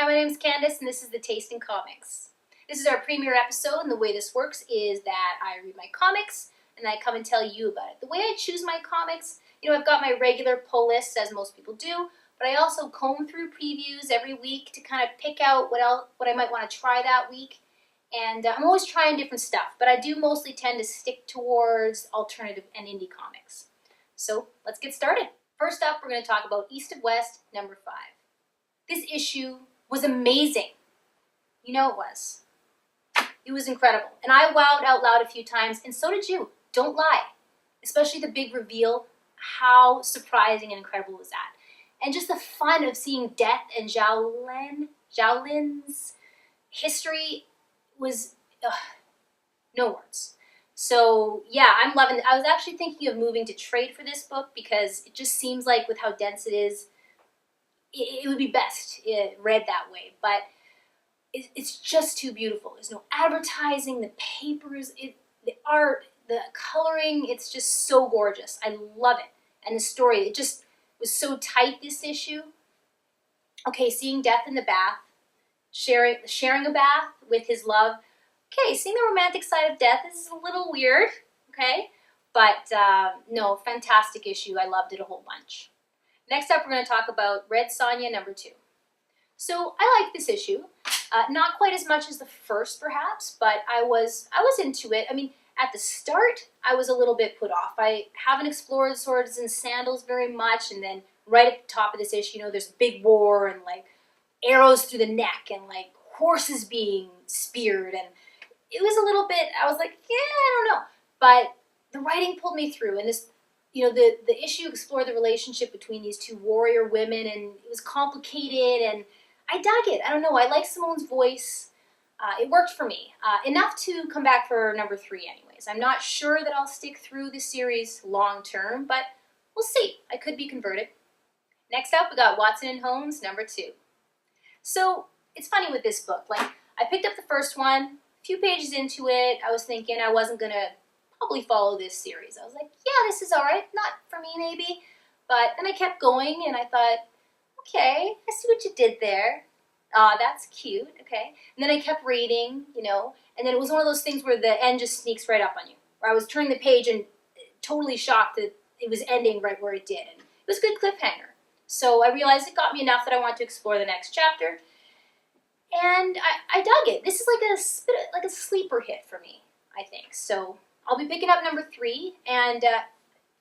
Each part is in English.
Hi, my name is Candace, and this is the Taste in Comics. This is our premiere episode, and the way this works is that I read my comics, and I come and tell you about it. The way I choose my comics, I've got my regular pull list, as most people do, but I also comb through previews every week to kind of pick out what I might want to try that week. And I'm always trying different stuff, but I do mostly tend to stick towards alternative and indie comics. So let's get started. First up, we're going to talk about East of West, number 5. This issue was amazing. You know it was. It was incredible. And I wowed out loud a few times, and so did you. Don't lie. Especially the big reveal. How surprising and incredible was that? And just the fun of seeing Death and Xiaolin's history was, no words. So yeah, I'm loving it. I was actually thinking of moving to trade for this book because it just seems like with how dense it is, it would be best read that way. But it's just too beautiful. There's no advertising, the papers, the art, the coloring, it's just so gorgeous. I love it. And the story, it just was so tight, this issue. Okay, seeing Death in the bath, sharing a bath with his love. Okay, seeing the romantic side of Death is a little weird, okay? But no, fantastic issue. I loved it a whole bunch. Next up, we're going to talk about Red Sonja number 2. So I like this issue. Not quite as much as the first, perhaps, but I was into it. I mean, at the start, I was a little bit put off. I haven't explored swords and sandals very much, and then right at the top of this issue, there's a big war and like arrows through the neck and like horses being speared, and it was a little bit. I was like, yeah, I don't know, but the writing pulled me through, and this. The issue explored the relationship between these two warrior women, and it was complicated, and I dug it. I don't know. I like Simone's voice. It worked for me. Enough to come back for number 3 anyways. I'm not sure that I'll stick through the series long term, but we'll see. I could be converted. Next up, we got Watson and Holmes, number 2. So it's funny with this book. Like, I picked up the first one, a few pages into it, I was thinking I wasn't going to probably follow this series. I was like, yeah, this is all right. Not for me, maybe. But then I kept going, and I thought, okay, I see what you did there. That's cute, okay. And then I kept reading, and then it was one of those things where the end just sneaks right up on you. Where I was turning the page and totally shocked that it was ending right where it did. And it was a good cliffhanger. So I realized it got me enough that I want to explore the next chapter. And I dug it. This is like a sleeper hit for me, I think. So I'll be picking up number 3, and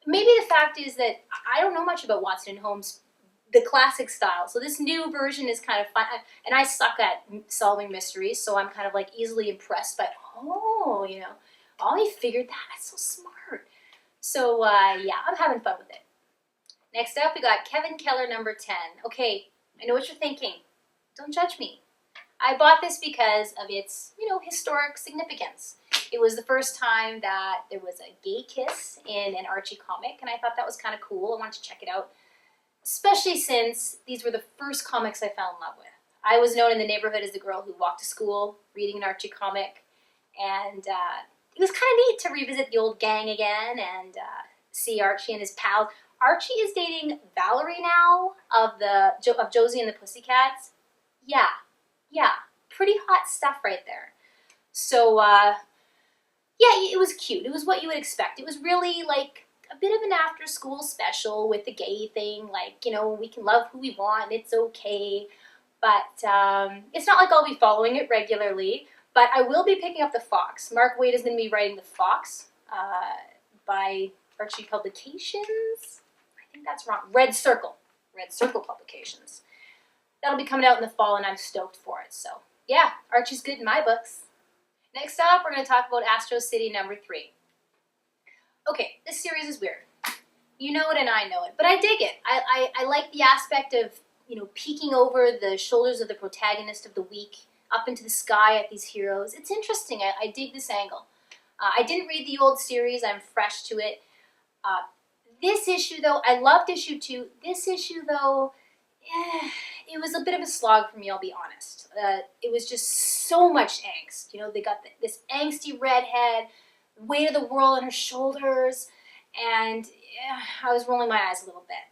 maybe the fact is that I don't know much about Watson and Holmes, the classic style. So this new version is kind of fun, and I suck at solving mysteries, so I'm kind of like easily impressed by, oh, he figured that. That's so smart. So yeah, I'm having fun with it. Next up, we got Keller number 10. Okay, I know what you're thinking. Don't judge me. I bought this because of its, historic significance. It was the first time that there was a gay kiss in an Archie comic, and I thought that was kind of cool. I wanted to check it out, especially since these were the first comics I fell in love with. I was known in the neighborhood as the girl who walked to school reading an Archie comic, and it was kind of neat to revisit the old gang again and see Archie and his pals. Archie is dating Valerie now of Josie and the Pussycats. Yeah, pretty hot stuff right there. So, yeah, it was cute. It was what you would expect. It was really like a bit of an after-school special with the gay thing. Like, we can love who we want. It's okay. But it's not like I'll be following it regularly. But I will be picking up The Fox. Mark Waid is going to be writing The Fox by Archie Publications. I think that's wrong. Red Circle Publications. That'll be coming out in the fall, and I'm stoked for it. So, yeah, Archie's good in my books. Next up, we're going to talk about Astro City number 3. Okay, this series is weird. You know it and I know it, but I dig it. I like the aspect of, peeking over the shoulders of the protagonist of the week up into the sky at these heroes. It's interesting. I dig this angle. I didn't read the old series. I'm fresh to it. This issue, though, I loved issue 2. This issue, though, it was a bit of a slog for me, I'll be honest. It was just so much angst. They got this angsty redhead, weight of the world on her shoulders, and I was rolling my eyes a little bit.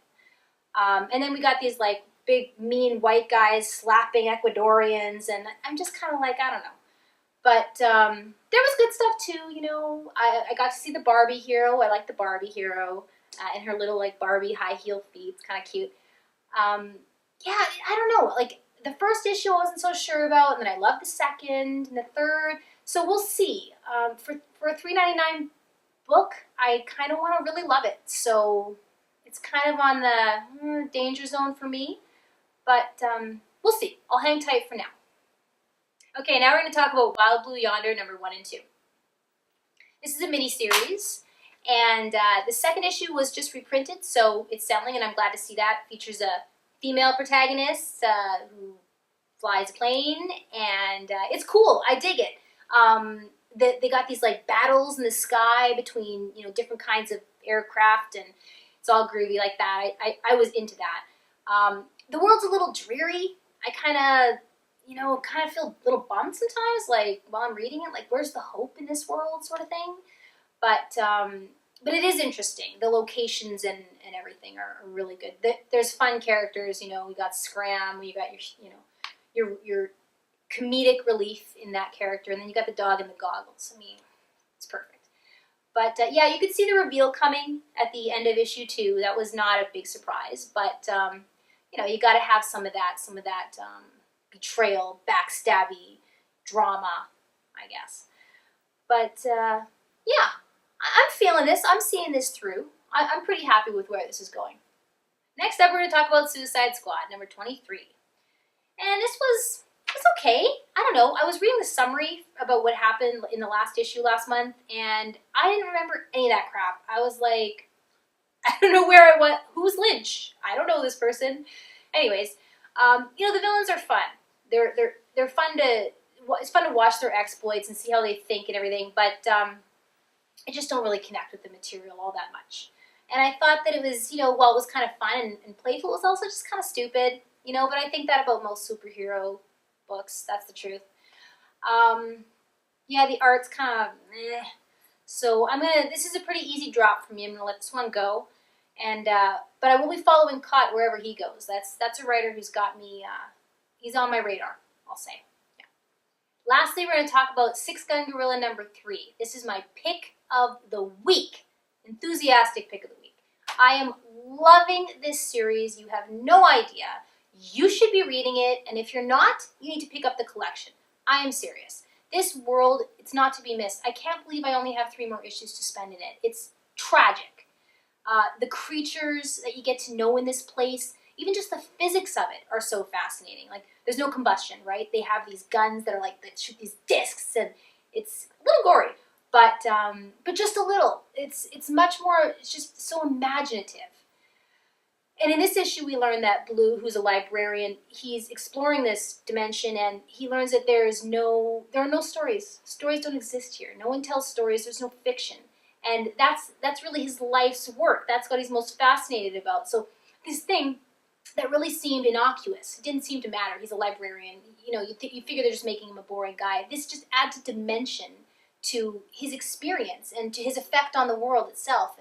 And then we got these like big mean white guys slapping Ecuadorians, and I'm just kind of like, I don't know. But there was good stuff too, you know. I got to see the Barbie hero. I like the Barbie hero and her little like Barbie high heel feet. It's kind of cute. Yeah, I don't know. Like the first issue, I wasn't so sure about, and then I loved the second and the third. So we'll see. For a $3.99 book, I kind of want to really love it. So it's kind of on the danger zone for me, but we'll see. I'll hang tight for now. Okay, now we're going to talk about Wild Blue Yonder number 1 and 2. This is a mini-series, and the second issue was just reprinted, so it's selling, and I'm glad to see that. It features a female protagonist who flies a plane, and it's cool. I dig it. They got these like battles in the sky between, you know, different kinds of aircraft, and it's all groovy like that. I was into that. The world's a little dreary. I kind of feel a little bummed sometimes, like while I'm reading it, like where's the hope in this world, sort of thing. But it is interesting. The locations and everything are really good. There's fun characters, you know. We got Scram, you got your comedic relief in that character, and then you got the dog in the goggles. I mean, it's perfect. But yeah, you could see the reveal coming at the end of issue 2. That was not a big surprise, but you know, you got to have some of that betrayal, backstabby drama, I guess. But yeah, I'm feeling this. I'm seeing this through. I'm pretty happy with where this is going. Next up, we're going to talk about Suicide Squad, number 23. And this was okay. I don't know. I was reading the summary about what happened in the last issue last month, and I didn't remember any of that crap. I was like, I don't know where I went. Who's Lynch? I don't know this person. Anyways, you know, the villains are fun. They're fun to. It's fun to watch their exploits and see how they think and everything, but I just don't really connect with the material all that much. And I thought that it was, you know, while it was kind of fun and playful, it was also just kind of stupid, you know. But I think that about most superhero books. That's the truth. Yeah, the art's kind of meh. So this is a pretty easy drop for me. I'm gonna let this one go, and but I will be following Cott wherever he goes. That's a writer who's got me. He's on my radar, I'll say. Yeah. Lastly, we're going to talk about Six Gun Gorilla number 3. This is my pick of the week. Enthusiastic pick of the week. I am loving this series. You have no idea. You should be reading it, and if you're not, you need to pick up the collection. I am serious. This world, it's not to be missed. I can't believe I only have 3 more issues to spend in it. It's tragic. The creatures that you get to know in this place, even just the physics of it are so fascinating. Like, there's no combustion, right? They have these guns that are like, that shoot these discs, and it's a little gory, but just a little. It's much more, it's just so imaginative. And in this issue, we learn that Blue, who's a librarian, he's exploring this dimension, and he learns that there are no stories. Stories don't exist here. No one tells stories. There's no fiction. And that's really his life's work. That's what he's most fascinated about. So this thing that really seemed innocuous, it didn't seem to matter. He's a librarian. You know, you figure they're just making him a boring guy. This just adds a dimension to his experience and to his effect on the world itself.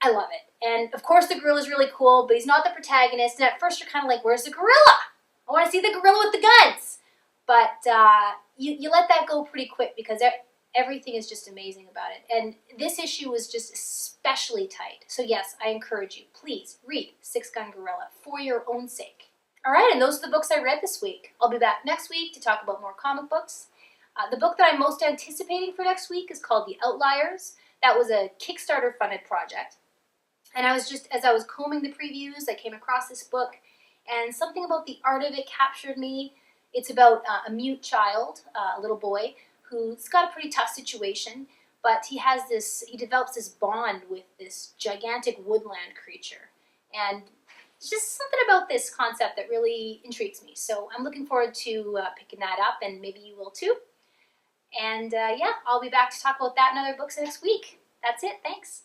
I love it. And of course the gorilla's really cool, but he's not the protagonist. And at first you're kind of like, where's the gorilla? I want to see the gorilla with the guns. But you let that go pretty quick because everything is just amazing about it. And this issue was just especially tight. So yes, I encourage you, please read Six Gun Gorilla for your own sake. All right, and those are the books I read this week. I'll be back next week to talk about more comic books. The book that I'm most anticipating for next week is called The Outliers. That was a Kickstarter-funded project. And as I was combing the previews, I came across this book, and something about the art of it captured me. It's about a mute child, a little boy, who's got a pretty tough situation, but he develops this bond with this gigantic woodland creature. And it's just something about this concept that really intrigues me. So I'm looking forward to picking that up, and maybe you will too. And yeah, I'll be back to talk about that and other books next week. That's it. Thanks.